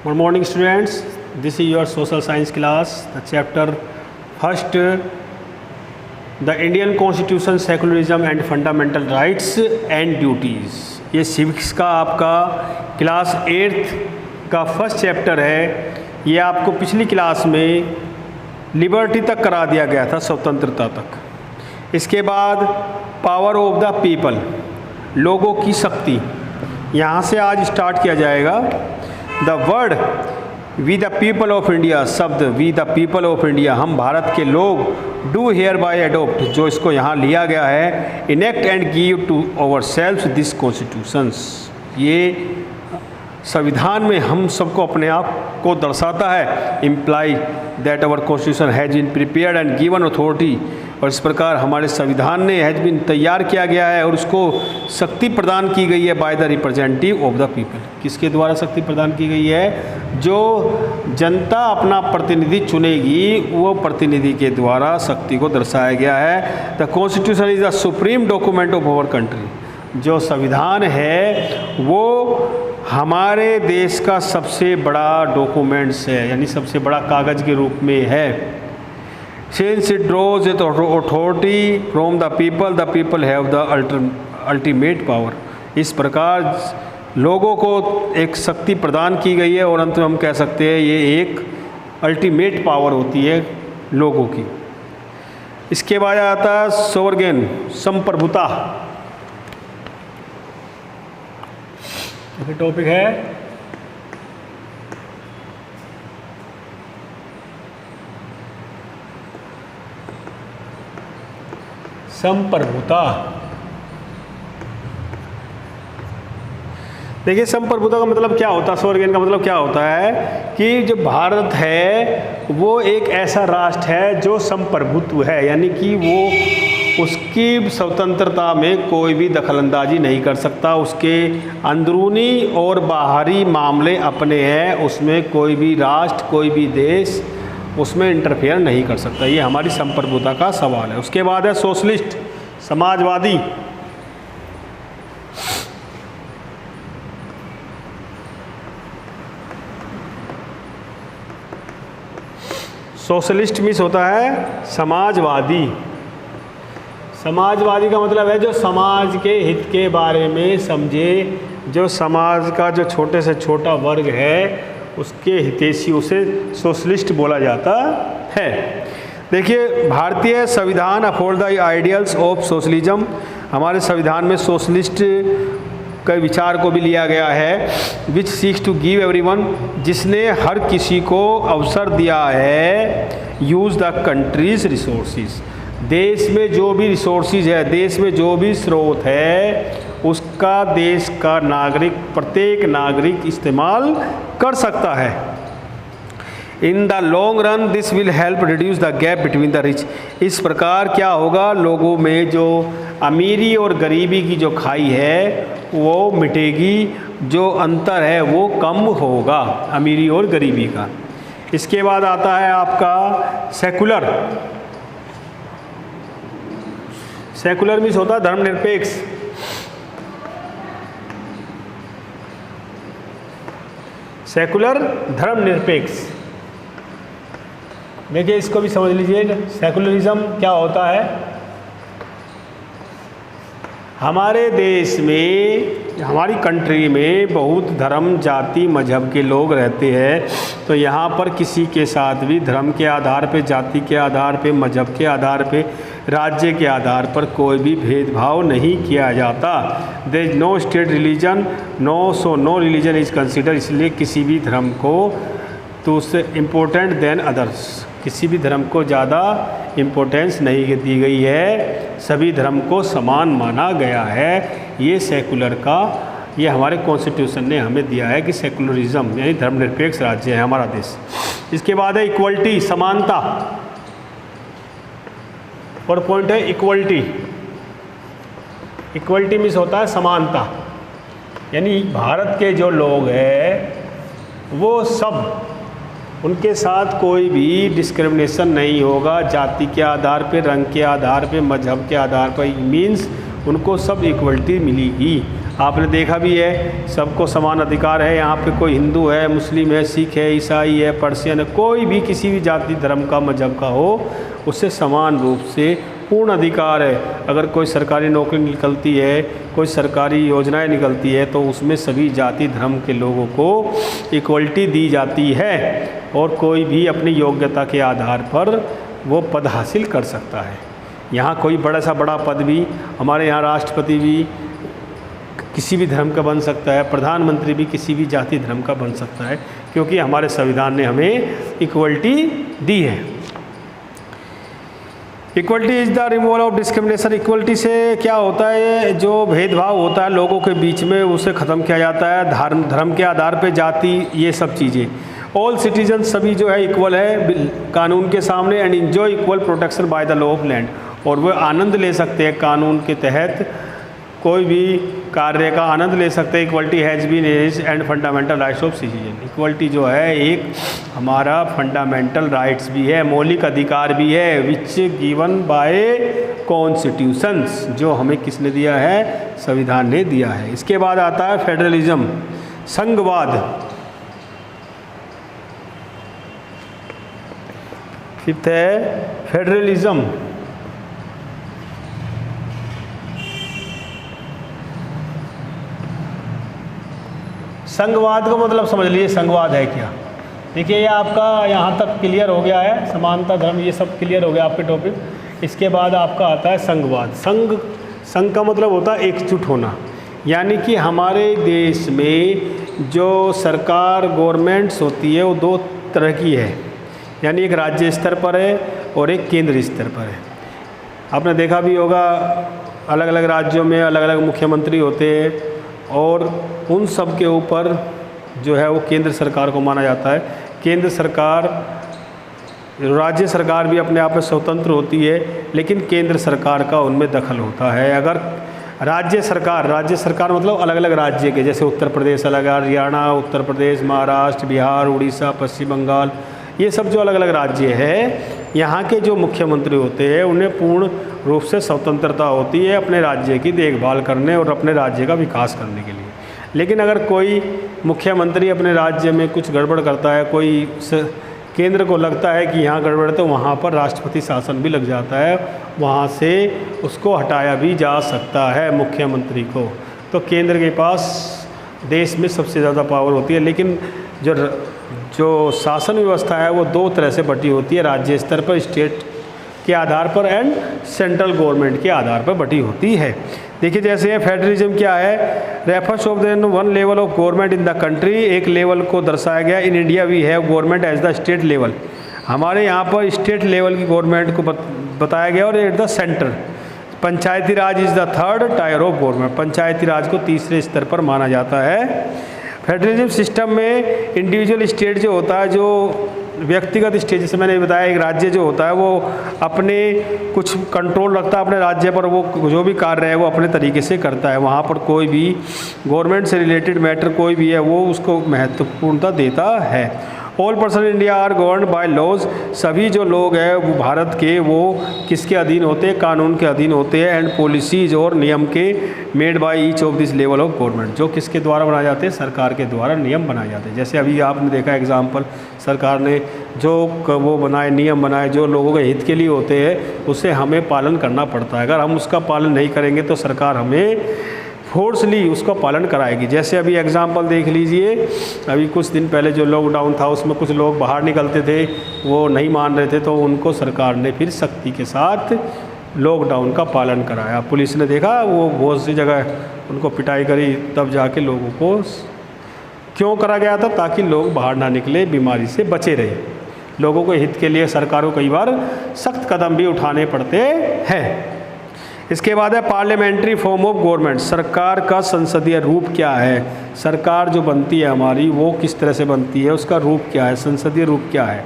Good morning, students. This is your social science class, the chapter first, the Indian Constitution, Secularism and Fundamental Rights and Duties. ये civics का आपका class 8th का first chapter है। ये आपको पिछली class में लिबर्टी तक करा दिया गया था, स्वतंत्रता तक। इसके बाद पावर ऑफ द पीपल, लोगों की शक्ति, यहाँ से आज स्टार्ट किया जाएगा। The word we the people of India, शब्द we the people of India, हम भारत के लोग, डू हेयर बाय एडोप्ट, जो इसको यहाँ लिया गया है, enact and give to our self this constitutions, ये संविधान में हम सबको अपने आप को दर्शाता है। Imply that our constitution has been prepared and given authority, और इस प्रकार हमारे संविधान ने हैज़ बीन तैयार किया गया है और उसको शक्ति प्रदान की गई है by the representative of the people. किसके द्वारा शक्ति प्रदान की गई है? जो जनता अपना प्रतिनिधि चुनेगी, वो प्रतिनिधि के द्वारा शक्ति को दर्शाया गया है। The constitution is the supreme document of our country, जो संविधान है वो हमारे देश का सबसे बड़ा डॉक्यूमेंट्स है, यानी सबसे बड़ा कागज़ के रूप में है। Since it draws its authority from the people have the ultimate power. इस प्रकार लोगों को एक शक्ति प्रदान की गई है और अंत में हम कह सकते हैं ये एक अल्टीमेट पावर होती है लोगों की। इसके बाद आता है सोवरगेन, संप्रभुता। टॉपिक है संप्रभुता। देखिए, संप्रभुता का मतलब क्या होता है, सोवरगेन का मतलब क्या होता है कि जो भारत है वो एक ऐसा राष्ट्र है जो संप्रभुत्व है, यानी कि वो उसकी स्वतंत्रता में कोई भी दखलंदाजी नहीं कर सकता। उसके अंदरूनी और बाहरी मामले अपने हैं, उसमें कोई भी राष्ट्र, कोई भी देश उसमें इंटरफेयर नहीं कर सकता। ये हमारी संप्रभुता का सवाल है। उसके बाद है सोशलिस्ट, समाजवादी। सोशलिस्ट मीन्स होता है समाजवादी। समाजवादी का मतलब है जो समाज के हित के बारे में समझे, जो समाज का जो छोटे से छोटा वर्ग है उसके हितैषी, उसे सोशलिस्ट बोला जाता है। देखिए, भारतीय संविधान afford the ideals of socialism, हमारे संविधान में सोशलिस्ट के विचार को भी लिया गया है। विच सीक्स टू गिव एवरीवन, जिसने हर किसी को अवसर दिया है, यूज़ द कंट्रीज रिसोर्सेज, देश में जो भी रिसोर्सेज है, देश में जो भी स्रोत है, उसका देश का नागरिक, प्रत्येक नागरिक इस्तेमाल कर सकता है। In the long run this will help reduce the gap between the rich, इस प्रकार क्या होगा, लोगों में जो अमीरी और गरीबी की जो खाई है वो मिटेगी, जो अंतर है वो कम होगा अमीरी और गरीबी का। इसके बाद आता है आपका सेकुलर। सेकुलर मीन्स होता है धर्मनिरपेक्ष। सेकुलर, धर्मनिरपेक्ष। देखिए, इसको भी समझ लीजिए, सेकुलरिज्म क्या होता है। हमारे देश में, हमारी कंट्री में बहुत धर्म, जाति, मजहब के लोग रहते हैं, तो यहाँ पर किसी के साथ भी धर्म के आधार पे, जाति के आधार पे, मजहब के आधार पे, राज्य के आधार पर कोई भी भेदभाव नहीं किया जाता। There is no state religion, no religion is consider, इसलिए किसी भी धर्म को तो उससे इम्पोर्टेंट देन अदर्स, किसी भी धर्म को ज़्यादा इम्पोर्टेंस नहीं दी गई है, सभी धर्म को समान माना गया है। ये सेकुलर का, ये हमारे कॉन्स्टिट्यूशन ने हमें दिया है कि सेकुलरिज्म यानी धर्मनिरपेक्ष राज्य है हमारा देश। इसके बाद है इक्वलिटी, समानता, और पॉइंट है इक्वलिटी। इक्वलिटी मीन्स होता है समानता, यानी भारत के जो लोग हैं वो सब, उनके साथ कोई भी डिस्क्रिमिनेशन नहीं होगा, जाति के आधार पे, रंग के आधार पे, मजहब के आधार पर, मीन्स उनको सब इक्वलिटी मिलेगी। आपने देखा भी है, सबको समान अधिकार है। यहाँ पे कोई हिंदू है, मुस्लिम है, सिख है, ईसाई है, पर्शियन है, कोई भी किसी भी जाति धर्म का मजहब का हो, उससे समान रूप से पूर्ण अधिकार है। अगर कोई सरकारी नौकरी निकलती है, कोई सरकारी योजनाएं निकलती है, तो उसमें सभी जाति धर्म के लोगों को इक्वलिटी दी जाती है और कोई भी अपनी योग्यता के आधार पर वो पद हासिल कर सकता है। यहाँ कोई बड़ा सा बड़ा पद भी, हमारे यहाँ राष्ट्रपति भी किसी भी धर्म का बन सकता है, प्रधानमंत्री भी किसी भी जाति धर्म का बन सकता है, क्योंकि हमारे संविधान ने हमें इक्वलिटी दी है। Equality is the removal of discrimination. Equality से क्या होता है, जो भेदभाव होता है लोगों के बीच में, उसे ख़त्म किया जाता है। धर्म के आधार पे, जाति, ये सब चीज़ें। ऑल सिटीजन, सभी जो है इक्वल है कानून के सामने, and enjoy equal protection by the law of land, और वो आनंद ले सकते हैं कानून के तहत, कोई भी कार्य का आनंद ले सकते हैं। Equality has been is and fundamental rights of citizen. Equality जो है एक हमारा फंडामेंटल राइट्स भी है, मौलिक अधिकार भी है, विच गिवन बाय कॉन्स्टिट्यूशंस, जो हमें किसने दिया है, संविधान ने दिया है। इसके बाद आता है फेडरलिज्म, संघवाद। फिफ्थ है फेडरलिज्म। संघवाद का मतलब समझ लीजिए, संघवाद है क्या। देखिए ये आपका यहाँ तक क्लियर हो गया है, समानता धर्म ये सब क्लियर हो गया आपके टॉपिक। इसके बाद आपका आता है संघवाद। संघ का मतलब होता है एकजुट होना, यानी कि हमारे देश में जो सरकार गवर्नमेंट्स होती है वो दो तरह की है, यानी एक राज्य स्तर पर है और एक केंद्र स्तर पर है। आपने देखा भी होगा अलग अलग राज्यों में अलग अलग मुख्यमंत्री होते हैं, और उन सब के ऊपर जो है वो केंद्र सरकार को माना जाता है। केंद्र सरकार, राज्य सरकार भी अपने आप में स्वतंत्र होती है, लेकिन केंद्र सरकार का उनमें दखल होता है। अगर राज्य सरकार मतलब अलग अलग राज्य के, जैसे उत्तर प्रदेश अलग, हरियाणा, उत्तर प्रदेश, महाराष्ट्र, बिहार, उड़ीसा, पश्चिम बंगाल, ये सब जो अलग अलग राज्य है, यहाँ के जो मुख्यमंत्री होते हैं उन्हें पूर्ण रूप से स्वतंत्रता होती है अपने राज्य की देखभाल करने और अपने राज्य का विकास करने के लिए। लेकिन अगर कोई मुख्यमंत्री अपने राज्य में कुछ गड़बड़ करता है, कोई केंद्र को लगता है कि यहाँ गड़बड़ है, तो वहाँ पर राष्ट्रपति शासन भी लग जाता है, वहाँ से उसको हटाया भी जा सकता है मुख्यमंत्री को। तो केंद्र के पास देश में सबसे ज़्यादा पावर होती है, लेकिन जो शासन व्यवस्था है वो दो तरह से बटी होती है, राज्य स्तर पर, स्टेट के आधार पर, एंड सेंट्रल गवर्नमेंट के आधार पर बटी होती है। देखिए जैसे ये फेडरलिज्म क्या है, refers of the one level of government in the country, एक लेवल को दर्शाया गया। In India we have government as the state level, हमारे यहाँ पर स्टेट लेवल की गवर्नमेंट को बताया गया, और at the centre Panchayati Raj is the third tier of government, Panchayati Raj को तीसरे स्तर पर माना जाता है। फेडरलिज्म सिस्टम में इंडिविजुअल स्टेट जो होता है, जो व्यक्तिगत स्टेट, जैसे मैंने बताया एक राज्य जो होता है वो अपने कुछ कंट्रोल रखता है अपने राज्य पर, वो जो भी कार्य है वो अपने तरीके से करता है, वहाँ पर कोई भी गवर्नमेंट से रिलेटेड मैटर कोई भी है वो उसको महत्वपूर्णता देता है। All person India are governed by laws, सभी जो लोग हैं वो भारत के, वो किसके अधीन होते हैं, कानून के अधीन होते हैं, एंड पॉलिसीज और नियम के made by each of this level of government, जो किसके द्वारा बनाए जाते हैं, सरकार के द्वारा नियम बनाए जाते हैं। जैसे अभी आपने देखा एग्जाम्पल, सरकार ने जो वो बनाए, नियम बनाए जो लोगों के हित के लिए होते हैं, उसे हमें पालन करना पड़ता है। अगर हम उसका पालन नहीं करेंगे तो सरकार हमें फोर्सली उसका पालन कराएगी। जैसे अभी एग्जांपल देख लीजिए, अभी कुछ दिन पहले जो लॉकडाउन था उसमें कुछ लोग बाहर निकलते थे, वो नहीं मान रहे थे, तो उनको सरकार ने फिर सख्ती के साथ लॉकडाउन का पालन कराया। पुलिस ने देखा वो बहुत सी जगह उनको पिटाई करी, तब जाके लोगों को क्यों करा गया था, ताकि लोग बाहर ना निकले, बीमारी से बचे रहे। लोगों के हित के लिए सरकार को कई बार सख्त कदम भी उठाने पड़ते हैं। इसके बाद है पार्लियामेंट्री फॉर्म ऑफ गवर्नमेंट, सरकार का संसदीय रूप क्या है, सरकार जो बनती है हमारी वो किस तरह से बनती है, उसका रूप क्या है, संसदीय रूप क्या है।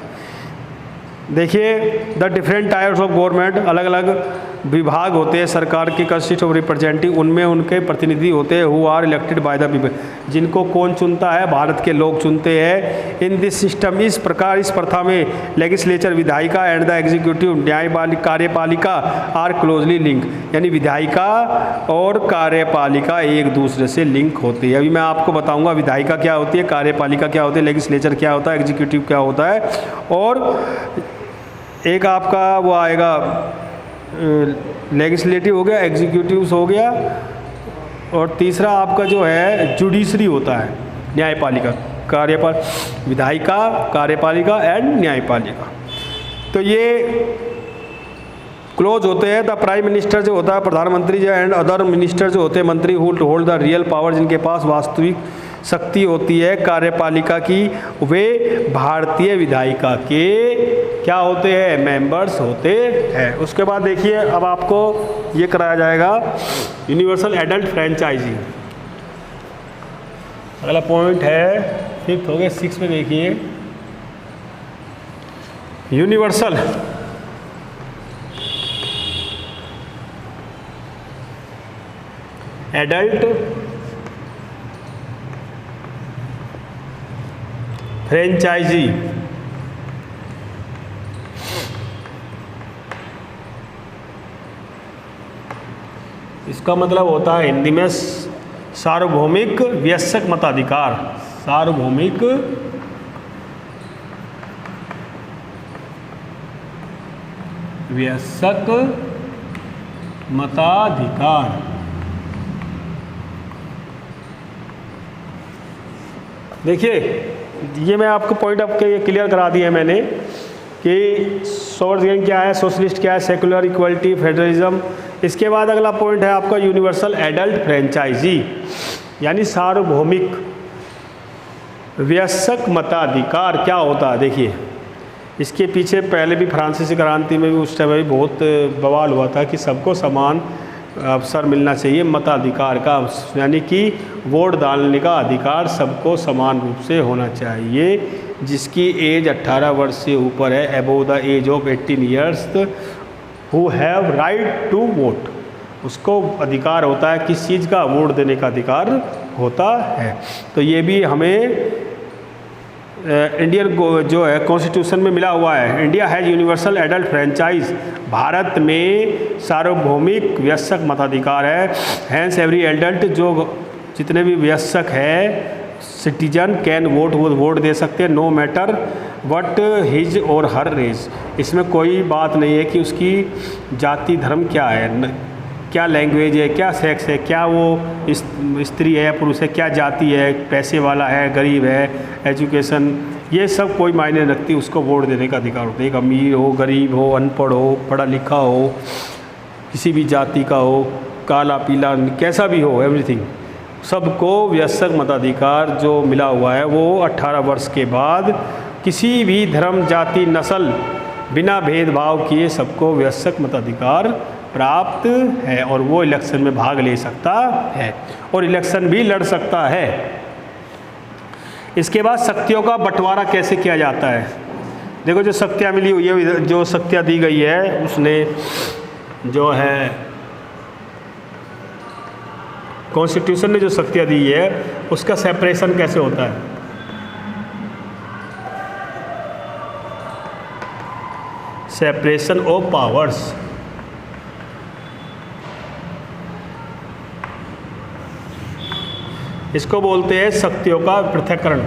देखिए the different types of government, अलग अलग विभाग होते हैं सरकार के, कंसिस्ट ऑफ रिप्रेजेंटेटिव, उनमें उनके प्रतिनिधि होते हैं, who are elected by the people, जिनको कौन चुनता है, भारत के लोग चुनते हैं। इन दिस सिस्टम, इस प्रकार इस प्रथा में लेजिस्लेचर विधायिका एंड द एग्जीक्यूटिव न्यायपालिका कार्यपालिका आर क्लोजली लिंक, यानी विधायिका और कार्यपालिका एक दूसरे से लिंक होती है। अभी मैं आपको बताऊंगा विधायिका क्या होती है, कार्यपालिका क्या होती है, लेजिस्लेचर क्या होता है, एग्जीक्यूटिव क्या होता है, और एक आपका वो आएगा लेजिस्लेटिव हो गया, एग्जीक्यूटिव्स हो गया, और तीसरा आपका जो है जुडिशरी होता है, न्यायपालिका, विधायिका, कार्यपालिका एंड न्यायपालिका। तो ये क्लोज होते हैं। द प्राइम मिनिस्टर जो होता है, प्रधानमंत्री जो, एंड अदर मिनिस्टर जो होते हैं, मंत्री होल्ड द रियल पावर, जिनके पास वास्तविक शक्ति होती है कार्यपालिका की, वे भारतीय विधायिका के क्या होते हैं, मेंबर्स होते हैं। उसके बाद देखिए अब आपको ये कराया जाएगा यूनिवर्सल एडल्ट फ्रेंचाइजी। अगला पॉइंट है 5th हो गया, 6 में देखिए यूनिवर्सल एडल्ट फ्रेंचाइजी। इसका मतलब होता है हिंदी में सार्वभौमिक वयस्क मताधिकार, सार्वभौमिक वयस्क मताधिकार। देखिए ये मैं आपको पॉइंट आपके क्लियर करा दिया है मैंने कि सोवर्न क्या है, सोशलिस्ट क्या है, सेकुलर, इक्वलिटी, फेडरलिज्म। इसके बाद अगला पॉइंट है आपका यूनिवर्सल एडल्ट फ्रेंचाइजी, यानी सार्वभौमिक वयस्क मताधिकार क्या होता है। देखिए इसके पीछे पहले भी फ्रांसीसी क्रांति में भी उस टाइम भी बहुत बवाल हुआ था कि सबको समान अवसर मिलना चाहिए मताधिकार का, यानी कि वोट डालने का अधिकार सबको समान रूप से होना चाहिए। जिसकी एज 18 वर्ष से ऊपर है, above the age of 18 years, who have right to vote, उसको अधिकार होता है किस चीज़ का, वोट देने का अधिकार होता है। तो ये भी हमें इंडियन जो है कॉन्स्टिट्यूशन में मिला हुआ है। India has universal adult franchise, Bharat में सार्वभौमिक वयस्क मताधिकार है। हैंस एवरी एडल्ट, जो जितने भी वयस्क है सिटीजन कैन वोट, वो वोट दे सकते हैं, नो मैटर वट हिज और हर रेस। इसमें कोई बात नहीं है कि उसकी जाति धर्म क्या है, क्या लैंग्वेज है, क्या सेक्स है, क्या वो स्त्री है या पुरुष है, क्या जाति है, पैसे वाला है, गरीब है, एजुकेशन, ये सब कोई मायने नहीं रखती, उसको वोट देने का अधिकार होता है। एक अमीर हो, गरीब हो, अनपढ़ हो, पढ़ा लिखा हो, किसी भी जाति का हो, काला पीला कैसा भी हो, एवरीथिंग, सबको वयस्क मताधिकार जो मिला हुआ है वो 18 वर्ष के बाद किसी भी धर्म, जाति, नस्ल, बिना भेदभाव किए सबको वयस्क मताधिकार प्राप्त है, और वो इलेक्शन में भाग ले सकता है और इलेक्शन भी लड़ सकता है। इसके बाद शक्तियों का बंटवारा कैसे किया जाता है। देखो जो शक्तियाँ मिली हुई है, जो शक्तियाँ दी गई है, उसने जो है कॉन्स्टिट्यूशन ने जो शक्तियाँ दी है उसका सेपरेशन कैसे होता है। सेपरेशन ऑफ पावर्स, इसको बोलते हैं शक्तियों का पृथक्करण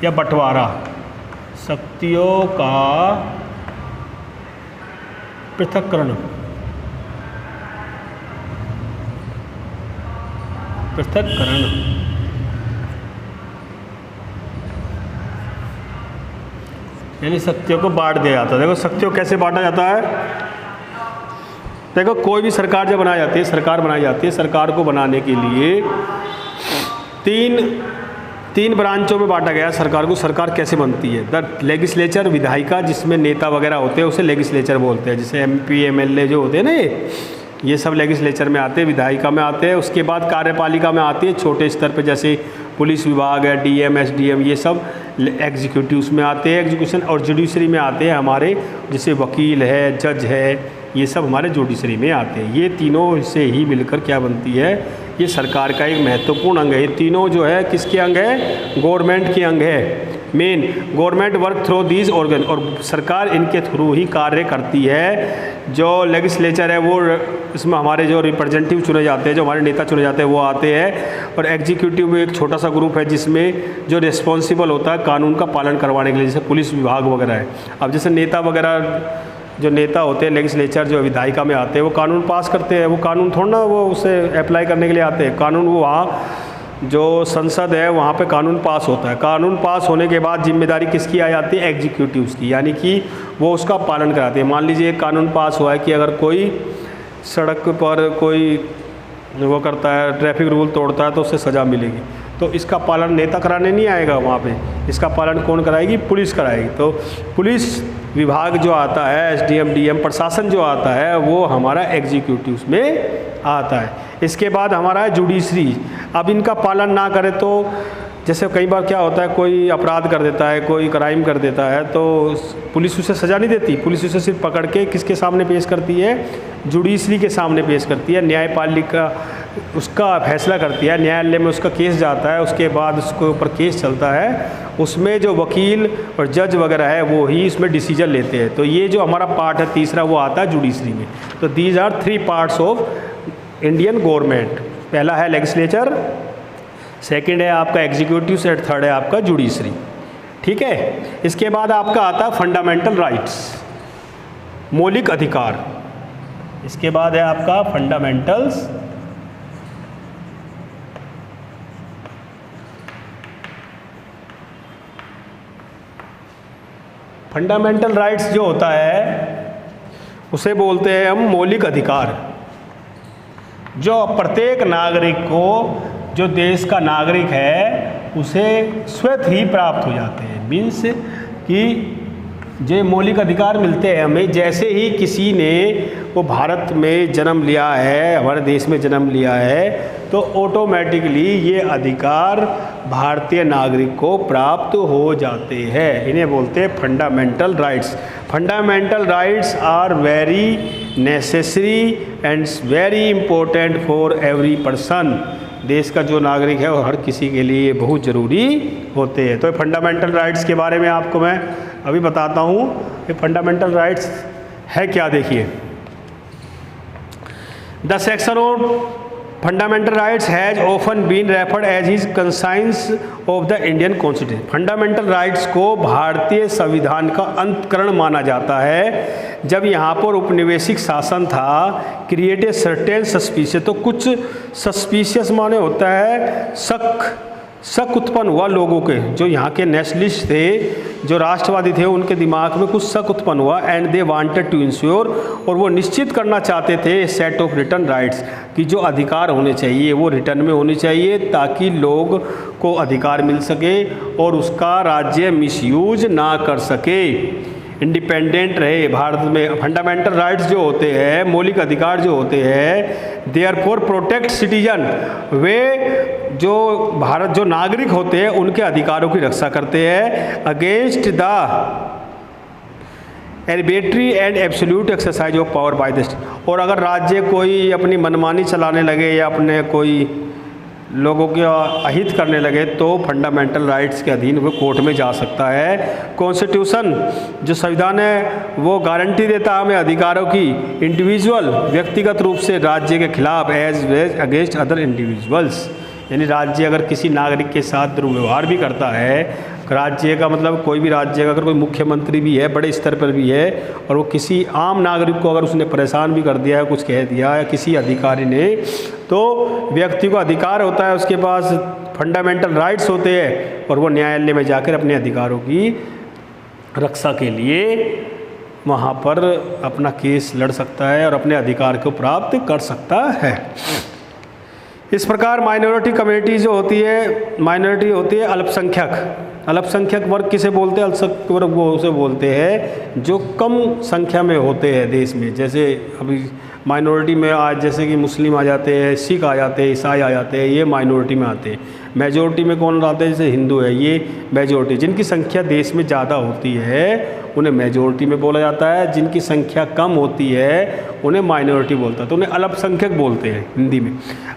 या बंटवारा। शक्तियों का पृथक्करण, यानी शक्तियों को बांट दिया जाता है। देखो शक्तियों कैसे बांटा जाता है। देखो कोई भी सरकार जब बनाई जाती है, सरकार बनाई जाती है, सरकार को बनाने के लिए तीन ब्रांचों में बांटा गया सरकार को। सरकार कैसे बनती है, द लेजिस्लेचर, विधायिका जिसमें नेता वगैरह होते हैं उसे लेजिस्लेचर बोलते हैं, जैसे MP MLA जो होते हैं ना, ये सब लेजिस्लेचर में आते हैं, विधायिका में आते हैं। उसके बाद कार्यपालिका में आती है छोटे स्तर पे, जैसे पुलिस विभाग है, DM SDM, ये सब एग्जीक्यूटिव्स में आते हैं एग्जीक्यूशन, और जुडिशरी में आते हैं हमारे जैसे वकील है, जज है, ये सब हमारे जुडिशरी में आते हैं। ये तीनों से ही मिलकर क्या बनती है, ये सरकार का एक महत्वपूर्ण अंग है। ये तीनों जो है किसके अंग है, गवर्नमेंट के अंग है। Main government work through these organ, और सरकार इनके थ्रू ही कार्य करती है। जो लेजिस्लेचर है वो इसमें हमारे जो रिप्रेजेंटेटिव चुने जाते हैं, जो हमारे नेता चुने जाते हैं वो आते हैं, और एग्जीक्यूटिव में एक छोटा सा ग्रुप है जिसमें जो रिस्पॉन्सिबल होता है कानून का पालन करवाने के लिए, जैसे पुलिस विभाग वगैरह है। अब जैसे नेता वगैरह जो नेता होते हैं, लेजिस्लेचर जो विधायिका में आते हैं, वो कानून पास करते हैं, वो कानून थोड़ा ना वो उसे अप्लाई करने के लिए आते हैं। कानून वो वहाँ जो संसद है वहाँ पे कानून पास होता है। कानून पास होने के बाद जिम्मेदारी किसकी आ जाती है, एग्जीक्यूटिव्स की, यानी कि वो उसका पालन कराते हैं। मान लीजिए एक कानून पास हुआ है कि अगर कोई सड़क पर कोई वो करता है, ट्रैफिक रूल तोड़ता है तो उससे सज़ा मिलेगी, तो इसका पालन नेता कराने नहीं आएगा वहाँ पे, इसका पालन कौन कराएगी, पुलिस कराएगी। तो पुलिस विभाग जो आता है, एसडीएम, डीएम, प्रशासन जो आता है वो हमारा एग्जीक्यूटिव्स में आता है। इसके बाद हमारा है जुडिशरी। अब इनका पालन ना करे तो जैसे कई बार क्या होता है, कोई अपराध कर देता है, कोई क्राइम कर देता है, तो पुलिस उसे सज़ा नहीं देती, पुलिस उसे सिर्फ पकड़ के किसके सामने पेश करती है, जुडिशरी के सामने पेश करती है। न्यायपालिका उसका फैसला करती है, न्यायालय में उसका केस जाता है, उसके बाद उसके ऊपर केस चलता है, उसमें जो वकील और जज वगैरह है वो ही इसमें डिसीजन लेते हैं। तो ये जो हमारा पार्ट है तीसरा वो आता है जुडिशरी में। तो these are 3 parts of Indian government. पहला है लेजिस्लेचर, सेकंड है आपका एग्जीक्यूटिव, और थर्ड है आपका जुडिशरी। ठीक है, इसके बाद आपका आता है फंडामेंटल राइट्स, मौलिक अधिकार। इसके बाद है आपका फंडामेंटल्स, फंडामेंटल राइट्स जो होता है उसे बोलते हैं हम मौलिक अधिकार, जो प्रत्येक नागरिक को, जो देश का नागरिक है उसे स्वतः ही प्राप्त हो जाते हैं। मीन्स कि जो मौलिक अधिकार मिलते हैं हमें, जैसे ही किसी ने वो भारत में जन्म लिया है, हमारे देश में जन्म लिया है, तो ऑटोमेटिकली ये अधिकार भारतीय नागरिक को प्राप्त हो जाते हैं। इन्हें बोलते हैं fundamental rights. Fundamental rights are very necessary and very important for every person. देश का जो नागरिक है वो हर किसी के लिए बहुत ज़रूरी होते हैं। तो फंडामेंटल राइट्स के बारे में आपको मैं अभी बताता हूँ कि फंडामेंटल राइट्स है क्या। देखिए, the section of fundamental rights has often been referred as his conscience of the Indian constitution. Fundamental rights को भारतीय संविधान का अंतकरण माना जाता है। जब यहाँ पर उपनिवेशिक शासन था, क्रिएटेड सर्टेन सस्पिशियस, तो कुछ सस्पिशियस माने होता है शक उत्पन्न हुआ लोगों के, जो यहाँ के नेशनलिस्ट थे, जो राष्ट्रवादी थे, उनके दिमाग में कुछ शक उत्पन्न हुआ। And they wanted to ensure, और वो निश्चित करना चाहते थे सेट ऑफ रिटर्न राइट्स, कि जो अधिकार होने चाहिए वो रिटर्न में होने चाहिए, ताकि लोग को अधिकार मिल सके और उसका राज्य मिसयूज ना कर सके, इंडिपेंडेंट रहे। भारत में फंडामेंटल राइट्स जो होते हैं, मौलिक अधिकार जो होते हैं, देयरफॉर प्रोटेक्ट सिटीजन, वे जो भारत जो नागरिक होते हैं उनके अधिकारों की रक्षा करते हैं against the arbitrary and absolute exercise of power by the state. और अगर राज्य कोई अपनी मनमानी चलाने लगे या अपने कोई लोगों के अहित करने लगे तो फंडामेंटल राइट्स के अधीन वो कोर्ट में जा सकता है। कॉन्स्टिट्यूशन जो संविधान है वो गारंटी देता है हमें अधिकारों की, इंडिविजुअल व्यक्तिगत रूप से राज्य के खिलाफ as ways against other individuals. यानी राज्य अगर किसी नागरिक के साथ दुर्व्यवहार भी करता है, राज्य का मतलब कोई भी राज्य का अगर कोई मुख्यमंत्री भी है, बड़े स्तर पर भी है, और वो किसी आम नागरिक को अगर उसने परेशान भी कर दिया है, कुछ कह दिया है किसी अधिकारी ने, तो व्यक्ति को अधिकार होता है, उसके पास फंडामेंटल राइट्स होते हैं, और वो न्यायालय में जाकर अपने अधिकारों की रक्षा के लिए वहाँ पर अपना केस लड़ सकता है और अपने अधिकार को प्राप्त कर सकता है। इस प्रकार माइनॉरिटी कम्युनिटी जो होती है, माइनॉरिटी होती है अल्पसंख्यक। अल्पसंख्यक वर्ग किसे बोलते हैं? अल्पसंख्यक वर्ग वो उसे बोलते हैं जो कम संख्या में होते हैं देश में। जैसे अभी माइनॉरिटी में आज जैसे कि मुस्लिम आ जाते हैं, सिख आ जाते हैं, ईसाई आ जाते हैं, ये माइनॉरिटी में आते हैं। मेजोरिटी में कौन रहते हैं, जैसे हिंदू है ये मेजोरिटी, जिनकी संख्या देश में ज़्यादा होती है उन्हें मेजोरिटी में बोला जाता है, जिनकी संख्या कम होती है उन्हें माइनॉरिटी बोलता है, तो उन्हें अल्पसंख्यक बोलते हैं हिंदी में।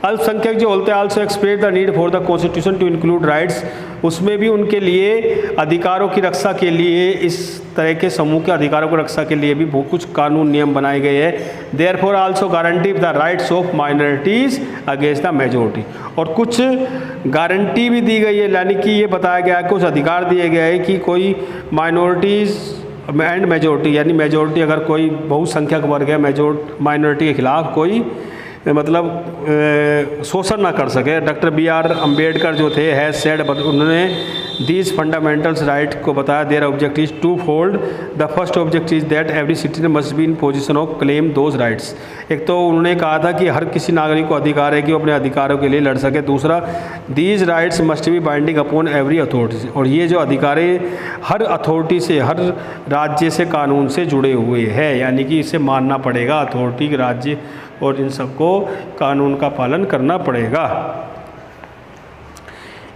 अल्पसंख्यक जो होते हैं also express the need for the constitution to include rights, उसमें भी उनके लिए अधिकारों की रक्षा के लिए, इस तरह के समूह के अधिकारों की रक्षा के लिए भी बहुत कुछ कानून नियम बनाए गए हैं। Therefore also guarantee the rights of minorities against the majority, और कुछ गारंटी भी दी गई है, यानी कि ये बताया गया है, कुछ अधिकार दिए गए हैं कि कोई माइनॉरिटीज़ एंड मेजोरिटी, यानी मेजोरिटी अगर कोई बहुसंख्यक वर्ग है माइनॉरिटी के खिलाफ कोई मतलब शोषण ना कर सके। Doctor B.R. अम्बेडकर जो थे हैज सेड, उन्होंने दीज फंडामेंटल्स राइट को बताया, their object is two fold. The first object is that every citizen must be in position of claim those rights. एक तो उन्होंने कहा था कि हर किसी नागरिक को अधिकार है कि वो अपने अधिकारों के लिए लड़ सके। दूसरा, these rights must be binding upon every authority, और ये जो अधिकार है हर अथॉरिटी से, हर राज्य से कानून से जुड़े हुए हैं, यानी कि इसे मानना पड़ेगा अथॉरिटी, राज्य और इन सबको कानून का पालन करना पड़ेगा।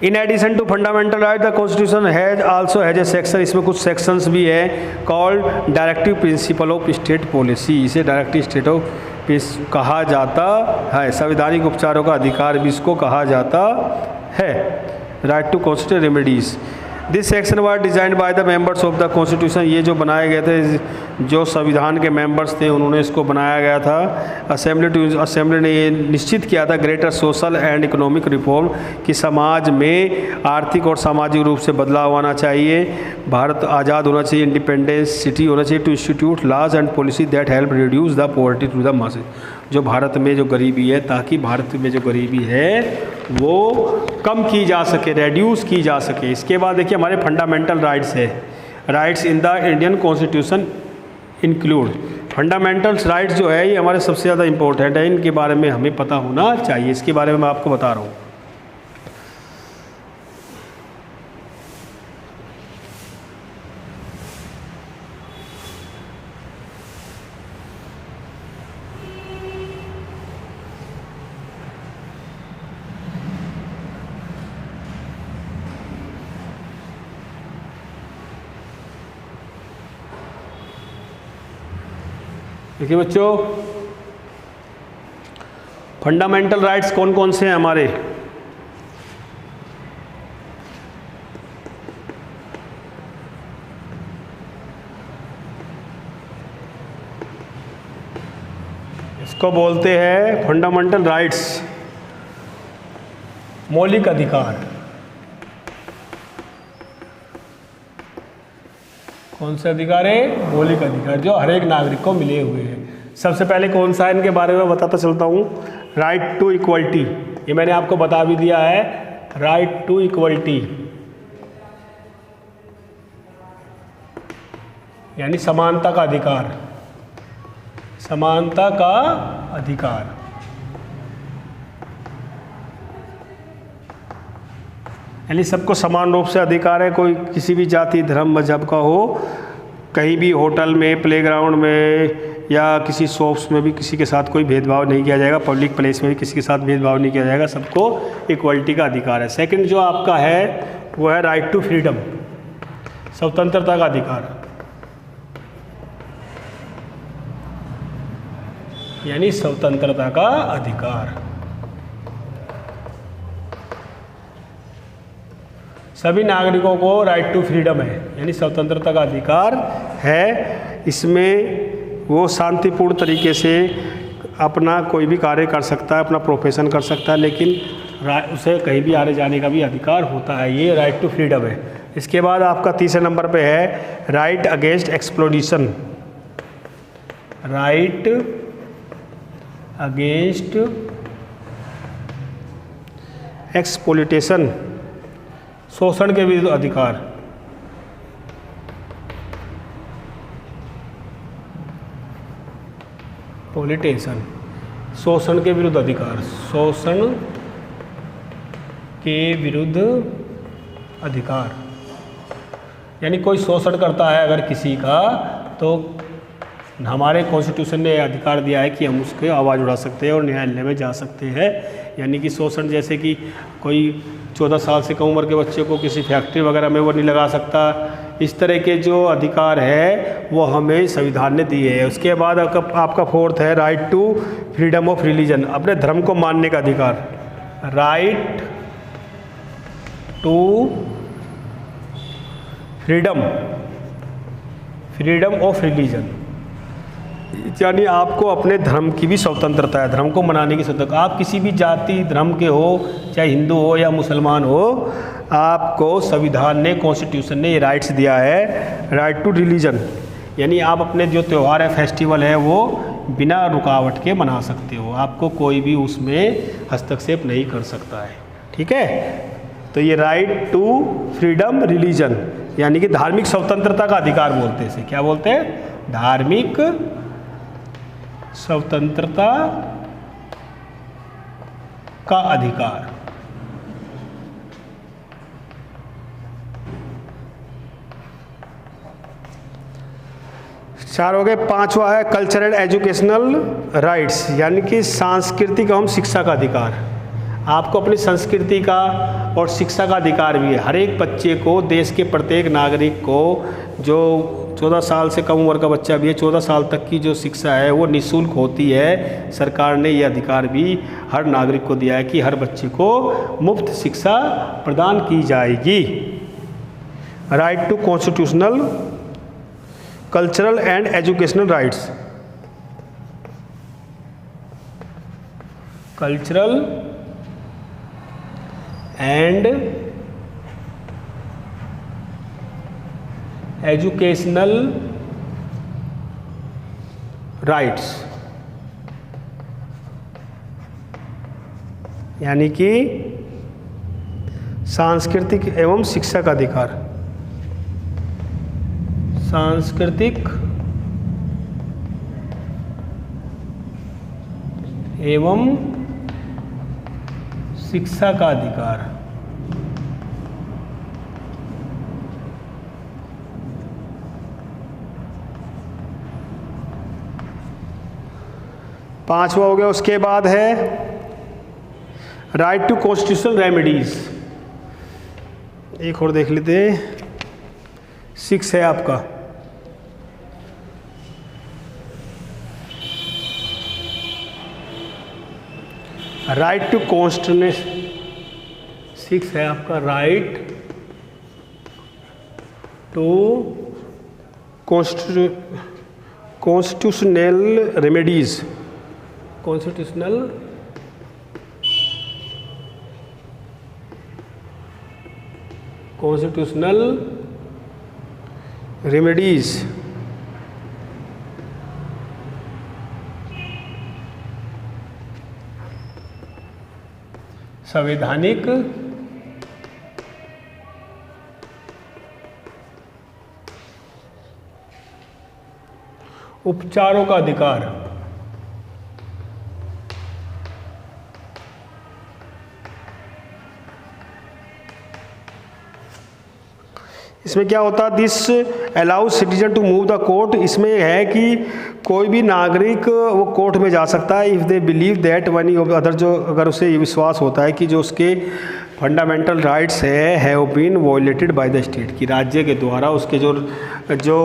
In addition to fundamental right the constitution has also has a section, इसमें कुछ सेक्शंस भी है, called directive principle of state policy, इसे डायरेक्टिव स्टेट ऑफ कहा जाता है। संवैधानिक उपचारों का अधिकार भी इसको कहा जाता है। Right to constitution remedies, this section was designed by the members of the constitution, ये जो बनाए गए थे, जो संविधान के मेंबर्स थे उन्होंने इसको बनाया गया था। असेंबली ने ये निश्चित किया था greater social and economic reform, कि समाज में आर्थिक और सामाजिक रूप से बदलाव आना चाहिए, भारत आज़ाद होना चाहिए, इंडिपेंडेंस सिटी होना चाहिए, to institute laws and policy that help reduce the poverty to the masses, जो भारत में जो गरीबी है, ताकि भारत में जो गरीबी है वो कम की जा सके, रेड्यूस की जा सके। इसके बाद देखिए हमारे फंडामेंटल राइट्स है, rights in the Indian constitution include. Fundamentals rights जो है ये हमारे सबसे ज़्यादा इंपॉर्टेंट है, इनके बारे में हमें पता होना चाहिए, इसके बारे में मैं आपको बता रहा हूँ। देखिए बच्चों, फंडामेंटल राइट्स कौन कौन से हैं हमारे, इसको बोलते हैं फंडामेंटल राइट्स, मौलिक अधिकार। कौन से अधिकार है, मौलिक अधिकार, जो हर एक नागरिक को मिले हुए हैं। सबसे पहले कौन सा है इनके बारे में बताता चलता हूँ, राइट टू इक्वलिटी, ये मैंने आपको बता भी दिया है, राइट टू इक्वलिटी यानी समानता का अधिकार, समानता का अधिकार। यानी सबको समान रूप से अधिकार है, कोई किसी भी जाति धर्म मजहब का हो, कहीं भी होटल में, प्लेग्राउंड में या किसी शॉप्स में भी किसी के साथ कोई भेदभाव नहीं किया जाएगा, पब्लिक प्लेस में भी किसी के साथ भेदभाव नहीं किया जाएगा, सबको इक्वलिटी का अधिकार है। सेकंड जो आपका है वो है राइट टू फ्रीडम, स्वतंत्रता का अधिकार, यानी स्वतंत्रता का अधिकार। सभी नागरिकों को राइट टू फ्रीडम है, यानी स्वतंत्रता का अधिकार है। इसमें वो शांतिपूर्ण तरीके से अपना कोई भी कार्य कर सकता है, अपना प्रोफेशन कर सकता है, लेकिन उसे कहीं भी आने जाने का भी अधिकार होता है, ये राइट टू फ्रीडम है। इसके बाद आपका तीसरे नंबर पे है right against exploitation, right against exploitation, शोषण के विरुद्ध अधिकार। पॉलिटिशियन, शोषण के विरुद्ध अधिकार, शोषण के विरुद्ध अधिकार, यानी कोई शोषण करता है अगर किसी का, तो हमारे कॉन्स्टिट्यूशन ने अधिकार दिया है कि हम उसके आवाज़ उठा सकते हैं और न्यायालय में जा सकते हैं। यानी कि शोषण, जैसे कि कोई 14 साल से कम उम्र के बच्चे को किसी फैक्ट्री वगैरह में वो नहीं लगा सकता। इस तरह के जो अधिकार है वो हमें संविधान ने दिए है। उसके बाद आपका फोर्थ है right to freedom of religion, अपने धर्म को मानने का अधिकार। Right to freedom of religion, यानी आपको अपने धर्म की भी स्वतंत्रता है, धर्म को मनाने की स्वतंत्रता। आप किसी भी जाति धर्म के हो, चाहे हिंदू हो या मुसलमान हो, आपको संविधान ने, कॉन्स्टिट्यूशन ने ये राइट्स दिया है। राइट टू रिलीजन, यानी आप अपने जो त्यौहार है, फेस्टिवल है, वो बिना रुकावट के मना सकते हो, आपको कोई भी उसमें हस्तक्षेप नहीं कर सकता है। ठीक है, तो ये राइट टू फ्रीडम रिलीजन यानी कि धार्मिक स्वतंत्रता का अधिकार बोलते हैं इसे। क्या बोलते हैं? धार्मिक स्वतंत्रता का अधिकार। चार हो गए। पांचवा है कल्चरल एजुकेशनल राइट्स, यानी कि सांस्कृतिक एवं शिक्षा का अधिकार। आपको अपनी संस्कृति का और शिक्षा का अधिकार भी है। हर एक बच्चे को, देश के प्रत्येक नागरिक को, जो 14 साल से कम उम्र का बच्चा भी है, 14 साल तक की जो शिक्षा है वो निःशुल्क होती है। सरकार ने ये अधिकार भी हर नागरिक को दिया है कि हर बच्चे को मुफ्त शिक्षा प्रदान की जाएगी। Right to constitutional cultural and educational rights. Cultural and educational rights, यानी कि सांस्कृतिक एवं शिक्षा का अधिकार। सांस्कृतिक एवं शिक्षा का अधिकार। पांचवा हो गया। उसके बाद है राइट टू कॉन्स्टिट्यूशनल रेमेडीज। एक और देख लेते हैं। 6 है आपका राइट टू कॉन्स्टिट्यूशन। 6 है आपका right to constitutional remedies. Constitutional remedies. संवैधानिक उपचारों का अधिकार। इसमें क्या होता है? This allows citizen to move the court. इसमें है कि कोई भी नागरिक वो कोर्ट में जा सकता है if they believe that one of other, जो अगर उसे ये विश्वास होता है कि जो उसके fundamental rights have been violated by the state, कि राज्य के द्वारा उसके जो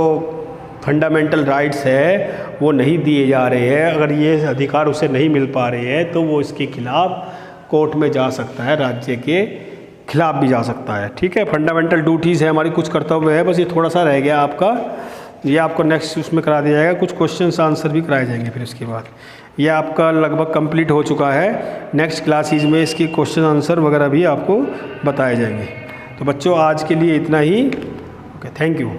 फंडामेंटल राइट्स है वो नहीं दिए जा रहे हैं, अगर ये अधिकार उसे नहीं मिल पा रहे हैं तो वो इसके खिलाफ कोर्ट में जा सकता है, राज्य के खिलाफ भी जा सकता है। ठीक है, फंडामेंटल ड्यूटीज़ है हमारी, कुछ कर्तव्य है, बस ये थोड़ा सा रह गया आपका, ये आपको नेक्स्ट उसमें करा दिया जाएगा, कुछ क्वेश्चंस आंसर भी कराए जाएंगे फिर इसके बाद। ये आपका लगभग कंप्लीट हो चुका है। नेक्स्ट क्लासेज में इसकी क्वेश्चन आंसर वगैरह भी आपको बताए जाएंगे। तो बच्चों आज के लिए इतना ही। Okay, thank you.